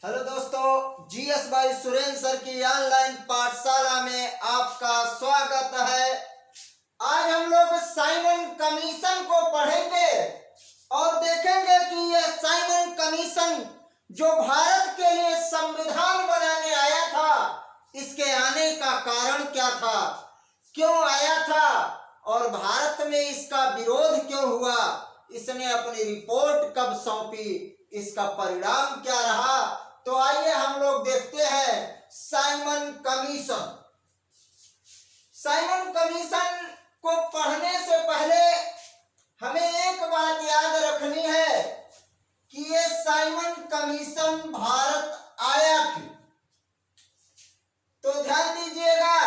Hello दोस्तों, GS भाई Surendra sir की ऑनलाइन पाठशाला में आपका स्वागत है। आज हम लोग साइमन कमीशन को पढ़ेंगे और देखेंगे कि यह साइमन कमीशन जो भारत के लिए संविधान बनाने आया था, इसके आने का कारण क्या था, क्यों आया था और भारत में इसका विरोध क्यों हुआ, इसने अपनी रिपोर्ट कब सौंपी, इसका परिणाम क्या रहा। तो आइए हम लोग देखते हैं साइमन कमीशन। साइमन कमीशन को पढ़ने से पहले हमें एक बात याद रखनी है कि ये साइमन कमीशन भारत आया क्यों। तो ध्यान दीजिएगा,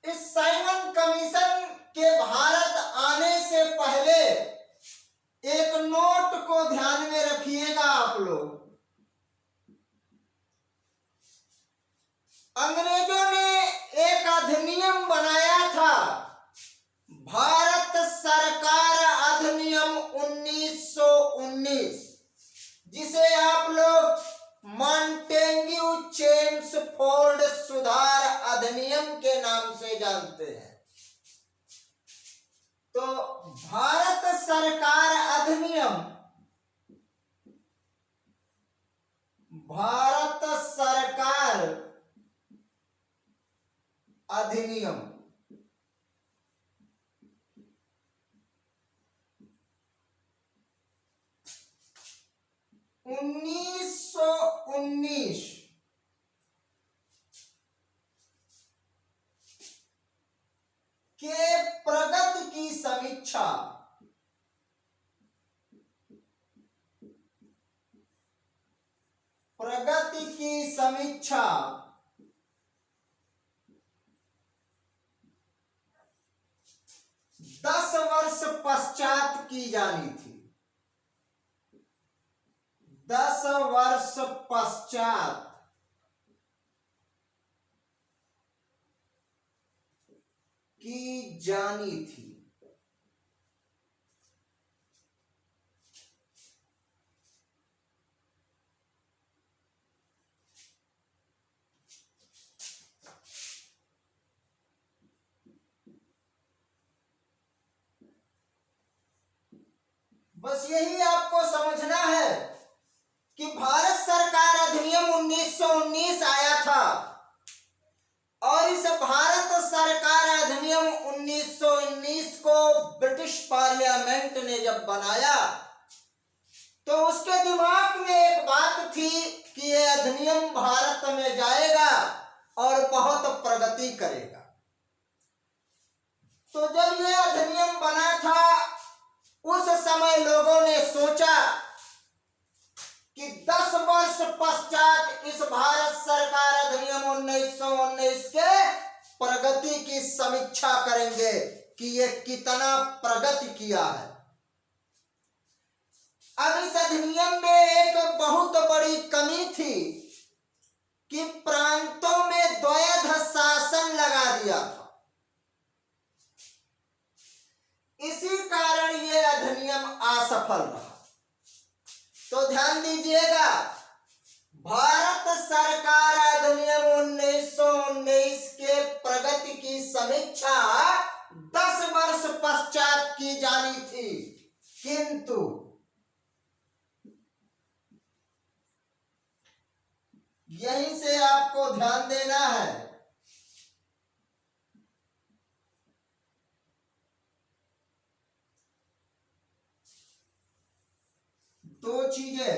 इस साइमन कमीशन के भारत आने से पहले एक नोट को ध्यान में रखिएगा आप लोग। अंग्रेजों ने एक अधिनियम बनाया था, भारत सरकार अधिनियम 1919, जिसे आप लोग मॉन्टेग्यू चेम्सफोर्ड सुधार अधिनियम के नाम से जानते हैं। तो भारत सरकार अधिनियम, भारत सरकार अधिनियम 1919 के प्रगति की समीक्षा, प्रगति की समीक्षा 10 वर्ष पश्चात की जानी थी। 10 वर्ष पश्चात की जानी थी। बस यही आपको समझना है कि भारत सरकार अधिनियम 1919 आया था और इस भारत सरकार अधिनियम 1919 को ब्रिटिश पार्लियामेंट ने जब बनाया तो उसके दिमाग में एक बात थी कि यह अधिनियम भारत में जाएगा और बहुत प्रगति करेगा। तो जब यह अधिनियम बना था उस समय लोगों ने सोचा कि 10 वर्ष पश्चात इस भारत सरकार अधिनियम 1919 के प्रगति की समीक्षा करेंगे कि ये कितना प्रगति किया है। अब इस अधिनियम में एक बहुत बड़ी कमी थी कि प्रांतों में द्वैध शासन लगा दिया था। इसी कारण ये अधिनियम असफल रहा। तो ध्यान दीजिएगा, भारत सरकार अधिनियम 1919 के प्रगति की समीक्षा 10 वर्ष पश्चात की जानी थी, किंतु यहीं से आपको ध्यान देना है। दो चीजें,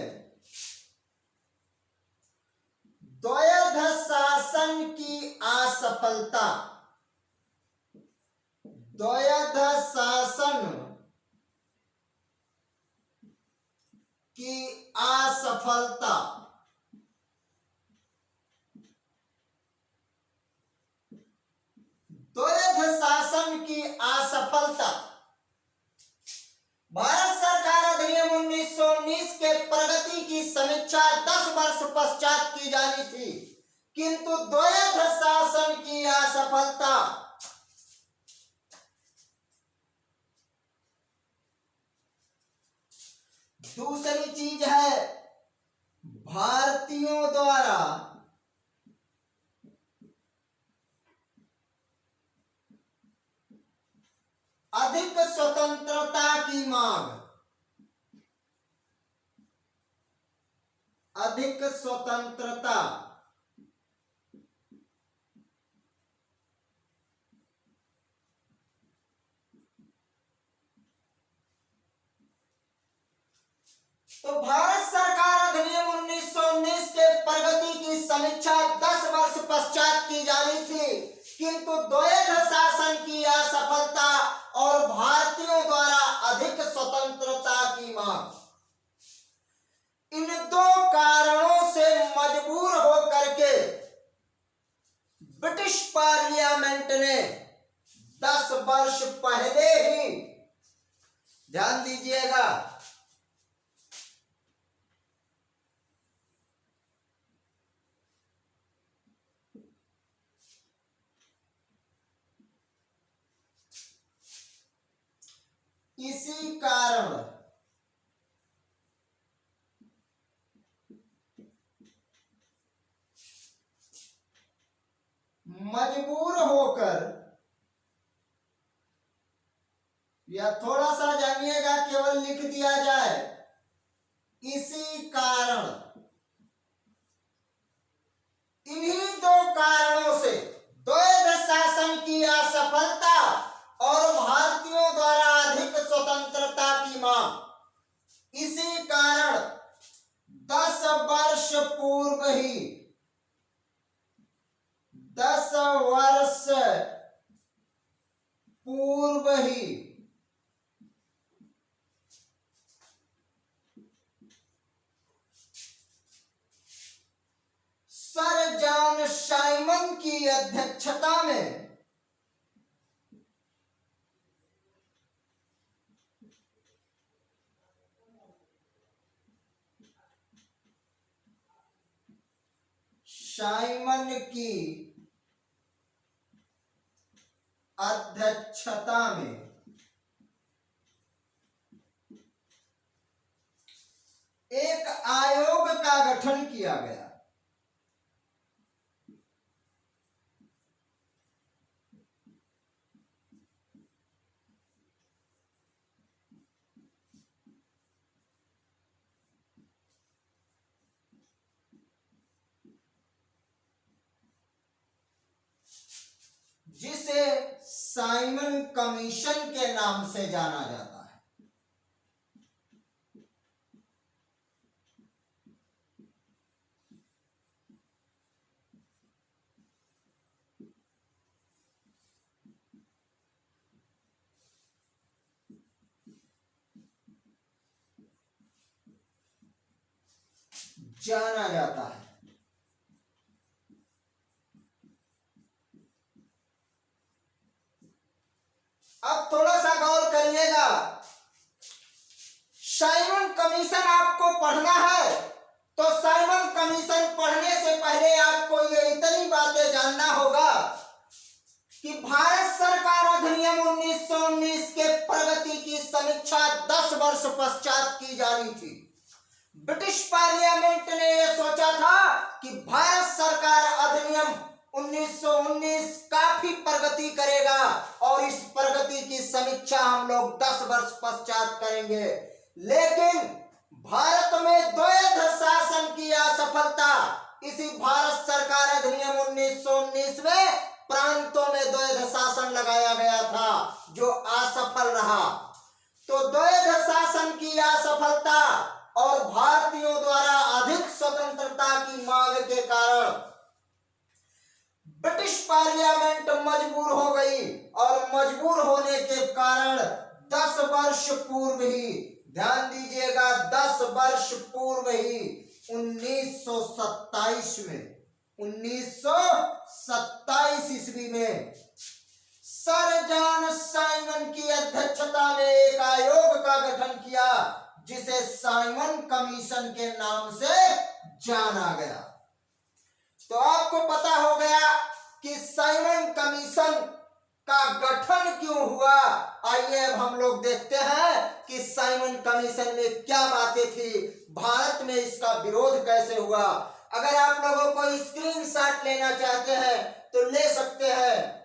द्वैध शासन की असफलता, द्वैध शासन की असफलता, द्वैध शासन की असफलता। भारत सरकार अधिनियम 1919 के प्रगति की समीक्षा 10 वर्ष पश्चात की जानी थी, किंतु द्वैध शासन की असफलता। दूसरी चीज है अधिक स्वतंत्रता तो भारत सरकार अधिनियम 1919 के प्रगति की समीक्षा 10 वर्ष पश्चात की जानी थी, किंतु द्वैध शासन की असफलता और भारतीयों द्वारा अधिक स्वतंत्रता की मांग, इन दो कारणों से मजबूर होकर के ब्रिटिश पार्लियामेंट ने 10 वर्ष पहले ही, ध्यान दीजिएगा, इसी कारण मजबूर होकर, या थोड़ा सा जानिएगा, केवल लिख दिया जाए, इसी कारण, इन्हीं दो कारणों से द्वैध शासन की असफलता और भारतीयों द्वारा अधिक स्वतंत्रता की मांग, इसी कारण 10 वर्ष पूर्व ही, 10 वर्ष पूर्व ही सर जॉन साइमन की अध्यक्षता में साइमन की अध्यक्षता में एक आयोग का गठन किया गया। जिसे साइमन कमीशन के नाम से जाना जाता है। जाना जाता है। अब थोड़ा सा गौर करिएगा, साइमन कमीशन आपको पढ़ना है तो साइमन कमीशन पढ़ने से पहले आपको ये इतनी बातें जानना होगा कि भारत सरकार अधिनियम 1919 के प्रगति की समीक्षा 10 वर्ष पश्चात की जानी थी। ब्रिटिश पार्लियामेंट ने यह सोचा था कि भारत सरकार अधिनियम 1919 काफी प्रगति करेगा और इस प्रगति की समीक्षा हम लोग 10 वर्ष पश्चात करेंगे, लेकिन भारत में द्वैध शासन की असफलता, इसी भारत सरकार अधिनियम 1919 में प्रांतों में द्वैध शासन लगाया गया था जो असफल रहा। तो द्वैध शासन की असफलता और भारतीयों द्वारा अधिक स्वतंत्रता की मांग के कारण ब्रिटिश पार्लियामेंट मजबूर हो गई और मजबूर होने के कारण 10 वर्ष पूर्व ही, ध्यान दीजिएगा, 10 वर्ष पूर्व ही 1927 में, 1927 ईस्वी में सर जॉन साइमन की अध्यक्षता में एक आयोग का गठन किया जिसे साइमन कमीशन के नाम से जाना गया। तो आपको पता हो गया कि साइमन कमीशन का गठन क्यों हुआ। आइए अब हम लोग देखते हैं कि साइमन कमीशन में क्या बातें थी, भारत में इसका विरोध कैसे हुआ। अगर आप लोगों को स्क्रीनशॉट लेना चाहते हैं तो ले सकते हैं,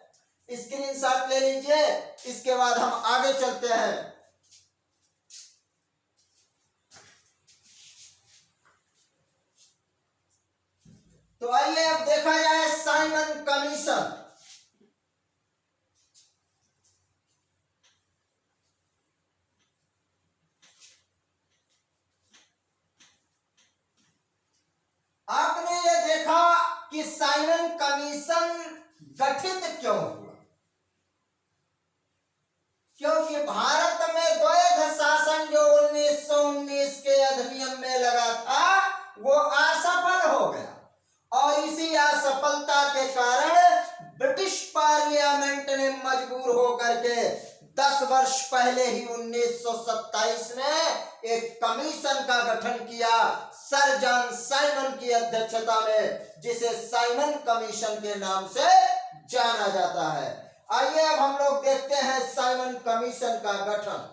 स्क्रीनशॉट ले लीजिए, इसके बाद हम आगे चलते हैं। साइमन कमीशन गठित क्यों हुआ? क्योंकि भारत में द्वैध शासन जो 1919 के अधिनियम में लगा था वो असफल हो गया और इसी असफलता के कारण ब्रिटिश पार्लियामेंट ने मजबूर होकर के 10 वर्ष पहले ही 1927 में एक कमीशन का गठन किया सर जॉन साइमन की अध्यक्षता में, जिसे साइमन कमीशन के नाम से जाना जाता है। आइए अब हम लोग देखते हैं साइमन कमीशन का गठन।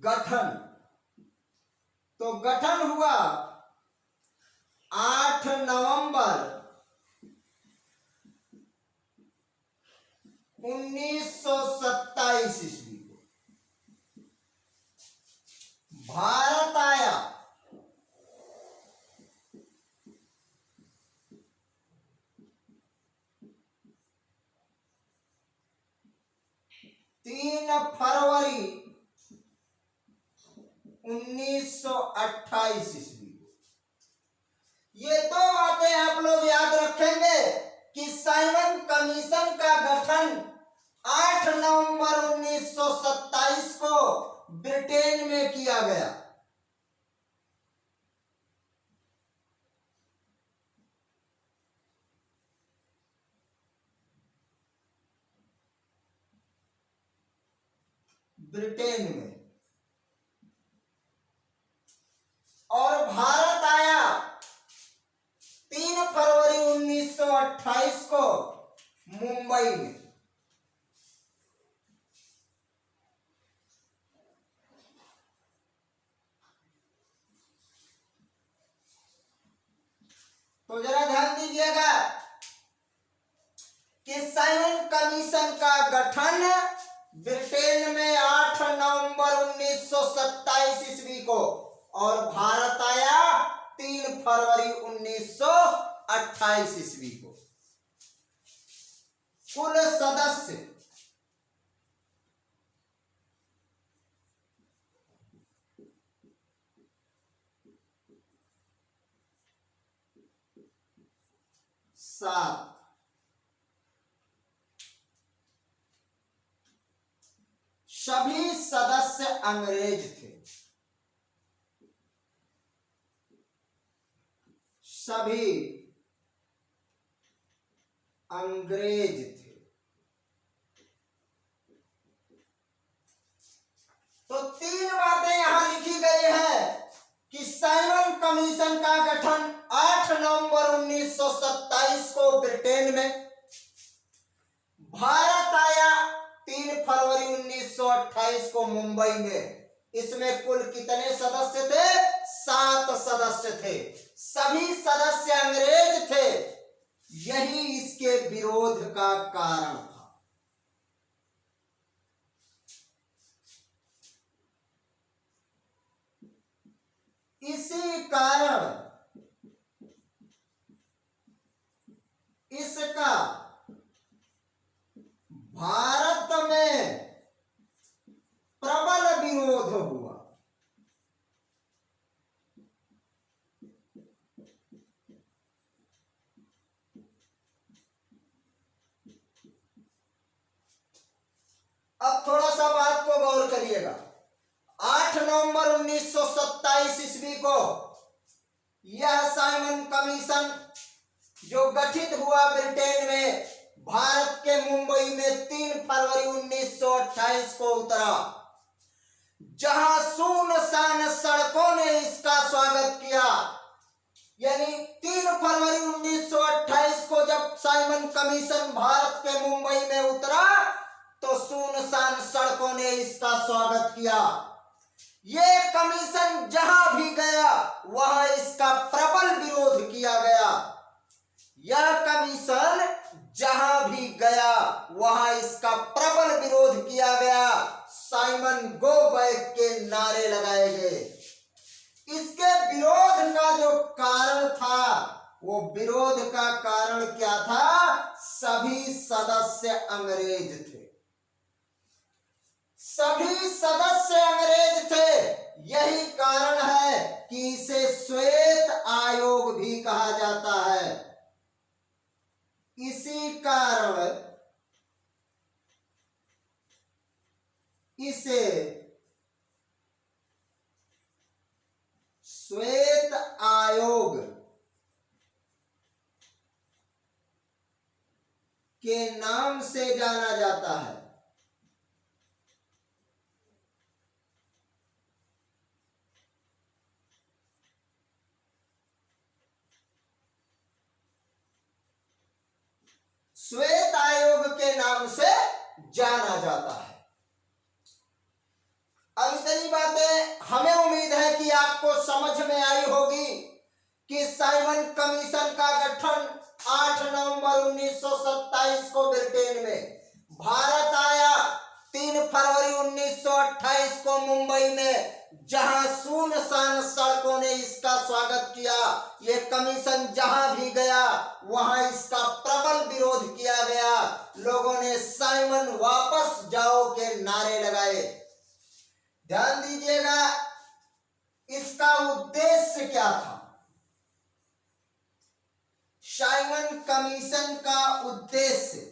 गठन तो गठन हुआ 8 नवंबर 1927 ईस्वी को। भारत आया 3 फरवरी 1928 ईस्वी को। ये दो बातें आप लोग याद रखेंगे कि साइमन कमीशन का गठन 8 नवंबर 1927 को ब्रिटेन में किया गया। ब्रिटेन में, और भारत आया 3 फरवरी 1928 को मुंबई में। तो जरा ध्यान दीजिएगा कि साइमन कमीशन का गठन ब्रिटेन में 8 नवंबर 1927 ईस्वी को और भारत आया 3 फरवरी 1928 ईस्वी को। कुल सदस्य 7। सभी सदस्य अंग्रेज थे। सभी अंग्रेज थे। तो 3 बातें यहां लिखी गई है कि साइमन कमीशन का गठन 8 नवंबर 1927 को ब्रिटेन में, भारत आया 3 फरवरी 1928 को मुंबई में। इसमें कुल कितने सदस्य थे? 7 सदस्य थे। सभी सदस्य अंग्रेज थे। यही इसके विरोध का कारण था। इसी कारण इसका भारत में प्रबल विरोध हुआ। अब थोड़ा सा बात को गौर करिएगा। 8 नवंबर 1927 ईस्वी को यह साइमन कमीशन जो गठित हुआ ब्रिटेन में, भारत के मुंबई में 3 फरवरी 1928 को उतरा, जहां सुनसान सड़कों ने इसका स्वागत किया। यानी 3 फरवरी 1928 को जब साइमन कमीशन भारत के मुंबई में उतरा तो सुनसान सड़कों ने इसका स्वागत किया। ये कमीशन जहां भी गया वहां इसका प्रबल विरोध किया गया। यह कमीशन जहां भी गया वहां इसका प्रबल विरोध किया गया। साइमन गो बैक के नारे लगाए गए। इसके विरोध का जो कारण था, वो विरोध का कारण क्या था? सभी सदस्य अंग्रेज थे, सभी सदस्य अंग्रेज थे। यही कारण है कि इसे श्वेत आयोग भी कहा जाता है। इसी कारण इसे श्वेत आयोग के नाम से जाना जाता है। श्वेत आयोग के नाम से जाना जाता है। अब इतनी बातें हमें उम्मीद है कि आपको समझ में आई होगी कि साइमन कमीशन का गठन 8 नवंबर 1927 को ब्रिटेन में, भारत आया 3 फरवरी 1928 को मुंबई में, जहां सुनसान सड़कों ने इसका स्वागत किया। ये कमीशन जहां भी गया वहां इसका प्रबल विरोध किया गया। लोगों ने साइमन वापस जाओ के नारे लगाए। ध्यान दीजिएगा, इसका उद्देश्य क्या था? साइमन कमीशन का उद्देश्य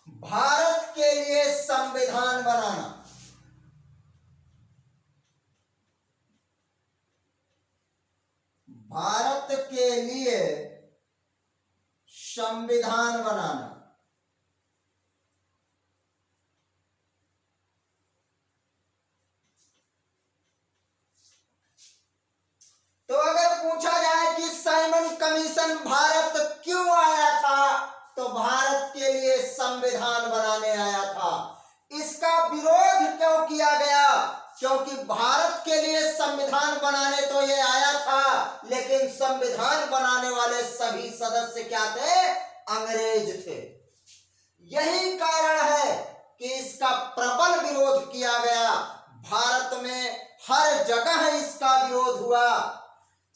भारत के लिए संविधान बनाना। भारत के लिए संविधान बनाना। तो अगर पूछा जाए कि साइमन कमीशन भारत क्यों आया था, तो भारत के लिए संविधान बनाने आया था। इसका विरोध क्यों किया गया? क्योंकि भारत के लिए संविधान बनाने तो ये आया था, लेकिन संविधान बनाने वाले सभी सदस्य क्या थे? अंग्रेज थे। यही कारण है कि इसका प्रबल विरोध किया गया। भारत में हर जगह इसका विरोध हुआ।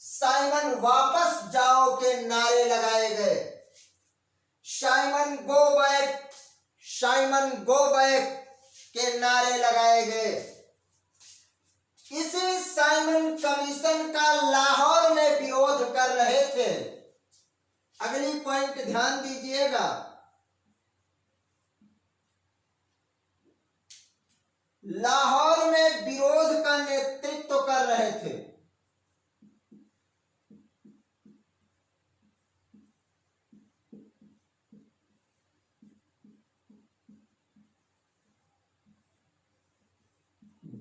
साइमन वापस जाओ के नारे लगाए गए। Simon go back, Simon go back के नारे लगाए गए। इसी साइमन कमीशन का लाहौर में विरोध कर रहे थे। अगली पॉइंट ध्यान दीजिएगा, लाहौर में विरोध का नेतृत्व कर रहे थे।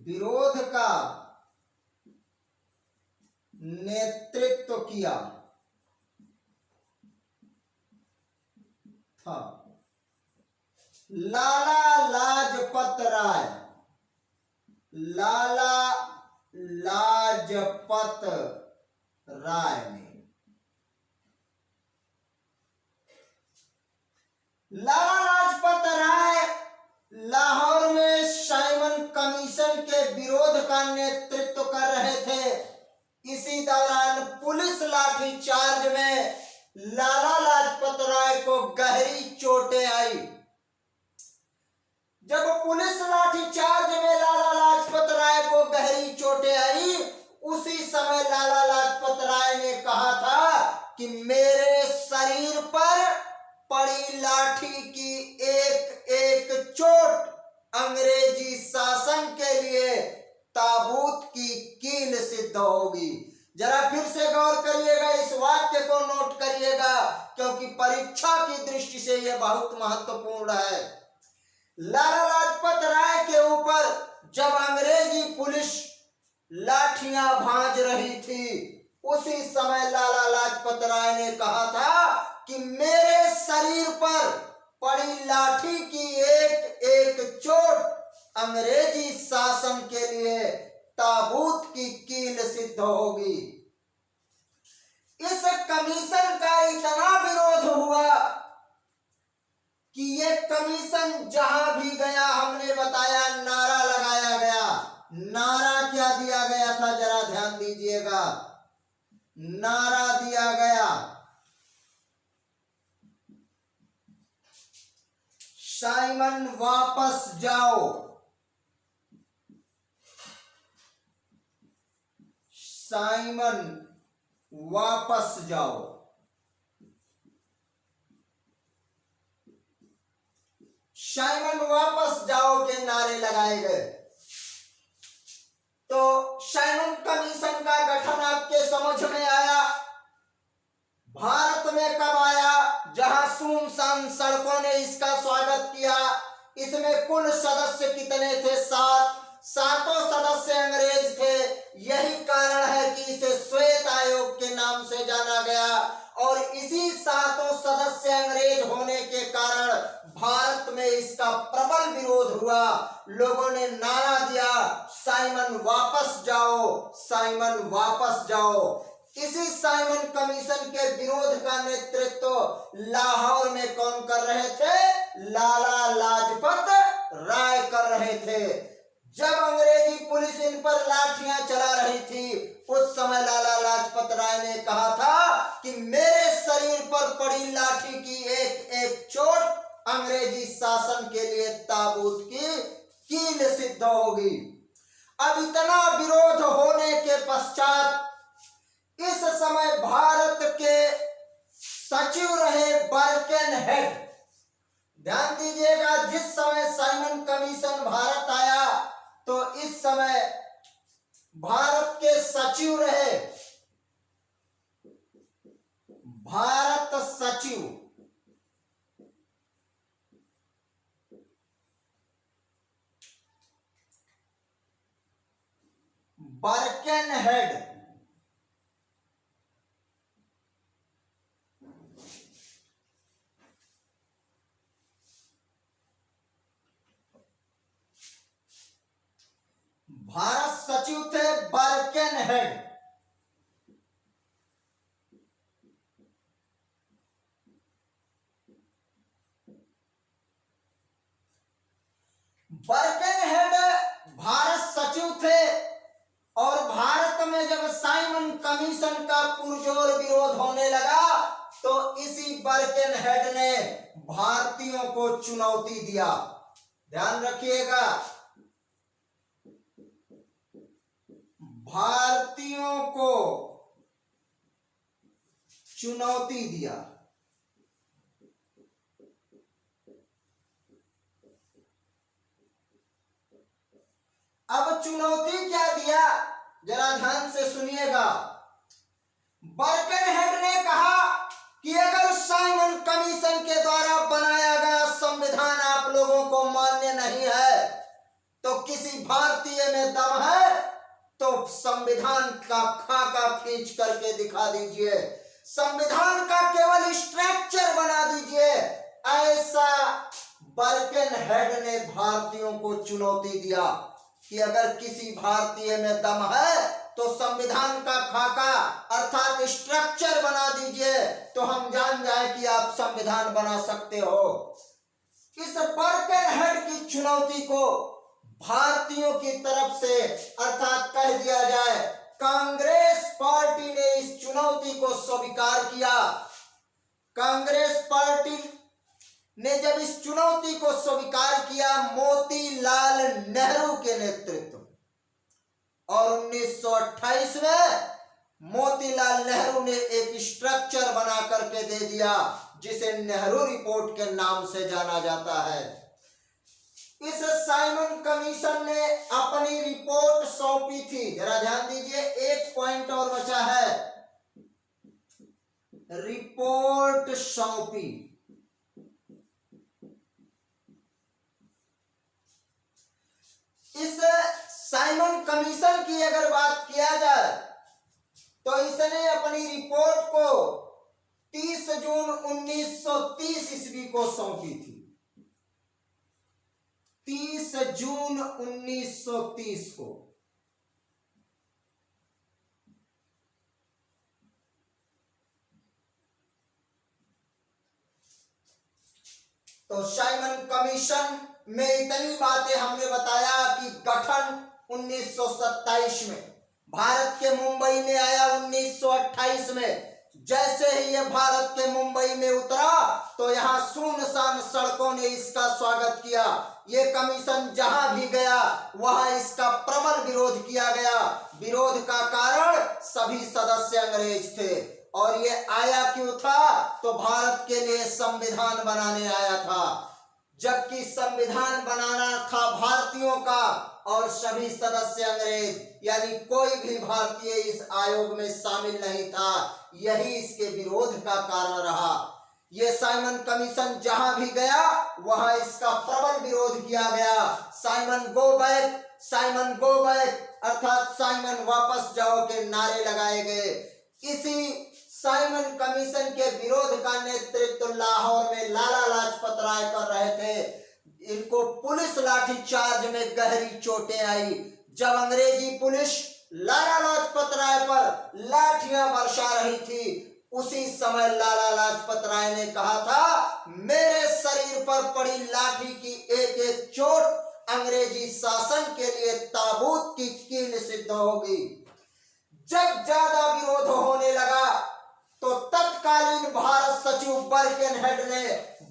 विरोध का नेतृत्व किया था लाला लाजपत राय। लाला लाजपत राय ने। लाला लाजपत राय लाहौर में साइमन कमीशन के विरोध का नेतृत्व कर रहे थे। इसी दौरान पुलिस लाठीचार्ज में लाला लाजपत राय को गहरी चोटें आई। जब पुलिस लाठीचार्ज में लाला लाजपत राय को गहरी चोटें आई, उसी समय लाला लाजपत राय ने कहा था कि मेरे शरीर पर पड़ी लाठी की एक एक चोट अंग्रेजी शासन के लिए ताबूत की कील सिद्ध होगी। जरा फिर से गौर करिएगा, इस वाक्य को नोट करिएगा, क्योंकि परीक्षा की दृष्टि से यह बहुत महत्वपूर्ण है। लाला लाजपत राय के ऊपर जब अंग्रेजी पुलिस लाठियां भांज रही थी, उसी समय लाला लाजपत राय ने कहा था कि मेरे शरीर पर पड़ी लाठी की एक एक चोट अंग्रेजी शासन के लिए ताबूत की कील सिद्ध होगी। कमीशन का इतना विरोध हुआ कि ये कमीशन जहां भी गया, हमने बताया, नारा लगाया गया। नारा क्या दिया गया था, जरा ध्यान दीजिएगा। नारा दिया गया, साइमन वापस जाओ, साइमन वापस जाओ। साइमन वापस जाओ के नारे लगाए गए। तो साइमन कमीशन का गठन आपके समझ में आया। भारत में कब आया, जहां सुनसान सड़कों ने इसका स्वागत किया। इसमें कुल सदस्य कितने थे, 7। सातों सदस्य अंग्रेज थे। यही कारण है कि इसे श्वेत आयोग के नाम से जाना गया। और इसी सातों सदस्य अंग्रेज होने के कारण भारत में इसका प्रबल विरोध हुआ। लोगों ने नारा दिया, साइमन वापस जाओ, साइमन वापस जाओ। इसी साइमन कमीशन के विरोध का नेतृत्व लाहौर में कौन कर रहे थे, लाला लाजपत राय कर रहे थे। जब अंग्रेजी पुलिस इन पर लाठियां चला रही थी, उस समय लाला लाजपत राय ने कहा था कि मेरे शरीर पर पड़ी लाठी की एक एक चोट अंग्रेजी शासन के लिए ताबूत की कील सिद्ध होगी। अब इतना विरोध होने के पश्चात इस समय भारत के सचिव रहे बर्केनहेड। ध्यान दीजिएगा, जिस समय साइमन कमीशन भारत आया तो इस समय भारत के सचिव रहे, भारत सचिव बर्केनहेड। भारत सचिव थे बर्केनहेड। बर्केनहेड भारत सचिव थे और भारत में जब साइमन कमीशन का पुरजोर विरोध होने लगा तो इसी बर्केनहेड ने भारतीयों को चुनौती दिया। ध्यान रखिएगा, भारतीयों को चुनौती दिया। अब चुनौती क्या दिया, जरा ध्यान से सुनिएगा। बर्केनहेड ने कहा कि अगर साइमन कमीशन के द्वारा बनाया गया संविधान आप लोगों को मान्य नहीं है तो किसी भारतीय में दम है तो संविधान का खाका खींच करके दिखा दीजिए, संविधान का केवल स्ट्रक्चर बना दीजिए। ऐसा बर्केनहेड ने भारतीयों को चुनौती दिया कि अगर किसी भारतीय में दम है तो संविधान का खाका अर्थात स्ट्रक्चर बना दीजिए तो हम जान जाए कि आप संविधान बना सकते हो। इस बर्केनहेड की चुनौती को भारतीयों की तरफ से अर्थात कह दिया जाए कांग्रेस पार्टी ने इस चुनौती को स्वीकार किया। कांग्रेस पार्टी ने जब इस चुनौती को स्वीकार किया मोतीलाल नेहरू के नेतृत्व, और 1928 में मोतीलाल नेहरू ने एक स्ट्रक्चर बना करके दे दिया जिसे नेहरू रिपोर्ट के नाम से जाना जाता है। इस साइमन कमीशन ने अपनी रिपोर्ट सौंपी थी। जरा ध्यान दीजिए, एक पॉइंट और बचा है, रिपोर्ट सौंपी। इस साइमन कमीशन की अगर बात किया जाए तो इसने अपनी रिपोर्ट को 30 जून 1930 ईस्वी को सौंपी थी। 30 जून 1930 को। तो साइमन कमीशन में इतनी बातें हमने बताया कि गठन 1927 में, भारत के मुंबई में आया 1928 में। जैसे ही ये भारत के मुंबई में उतरा तो यहाँ सुनसान सड़कों ने इसका स्वागत किया। ये कमीशन जहां भी गया वहां इसका प्रबल विरोध किया गया। विरोध का कारण सभी सदस्य अंग्रेज थे। और ये आया क्यों था? तो भारत के लिए संविधान बनाने आया था, जबकि संविधान बनाना था भारतीयों का और सभी सदस्य अंग्रेज, यानी कोई भी भारतीय इस आयोग में शामिल नहीं था। यही इसके विरोध का कारण रहा। ये साइमन कमीशन जहां भी गया वहां इसका प्रबल विरोध किया गया। साइमन गो बैक अर्थात साइमन वापस जाओ के नारे लगाए गए। इसी साइमन कमीशन के विरोध का नेतृत्व लाहौर में लाला लाजपत राय कर रहे थे। इनको पुलिस लाठीचार्ज में गहरी चोटें आई। जब अंग्रेजी पुलिस लाला लाजपत राय पर लाठियां बरसा रही थी, उसी समय लाला लाजपत राय ने कहा था, मेरे शरीर पर पड़ी लाठी की एक एक चोट अंग्रेजी शासन के लिए ताबूत की कील सिद्ध होगी। जब ज्यादा विरोध होने लगा तो तत्कालीन भारत सचिव बर्केनहेड ने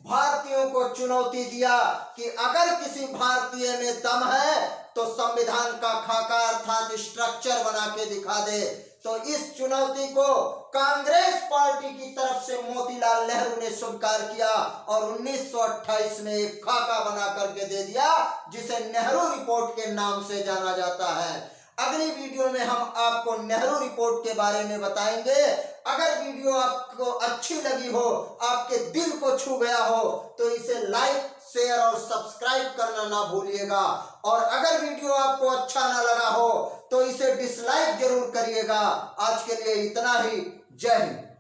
भारतीयों को चुनौती दिया कि अगर किसी भारतीय में दम है तो संविधान का खाका अर्थात स्ट्रक्चर बना के दिखा दे। तो इस चुनौती को कांग्रेस पार्टी की तरफ से मोतीलाल नेहरू ने स्वीकार किया और 1928 में एक खाका बना करके दे दिया, जिसे नेहरू रिपोर्ट के नाम से जाना जाता है। अगली वीडियो में हम आपको नेहरू रिपोर्ट के बारे में बताएंगे। अगर वीडियो आपको अच्छी लगी हो, आपके दिल को छू गया हो, तो इसे लाइक, शेयर और सब्सक्राइब करना ना भूलिएगा। और अगर वीडियो आपको अच्छा ना लगा हो तो इसे डिसलाइक जरूर करिएगा। आज के लिए इतना ही। जय हिंद।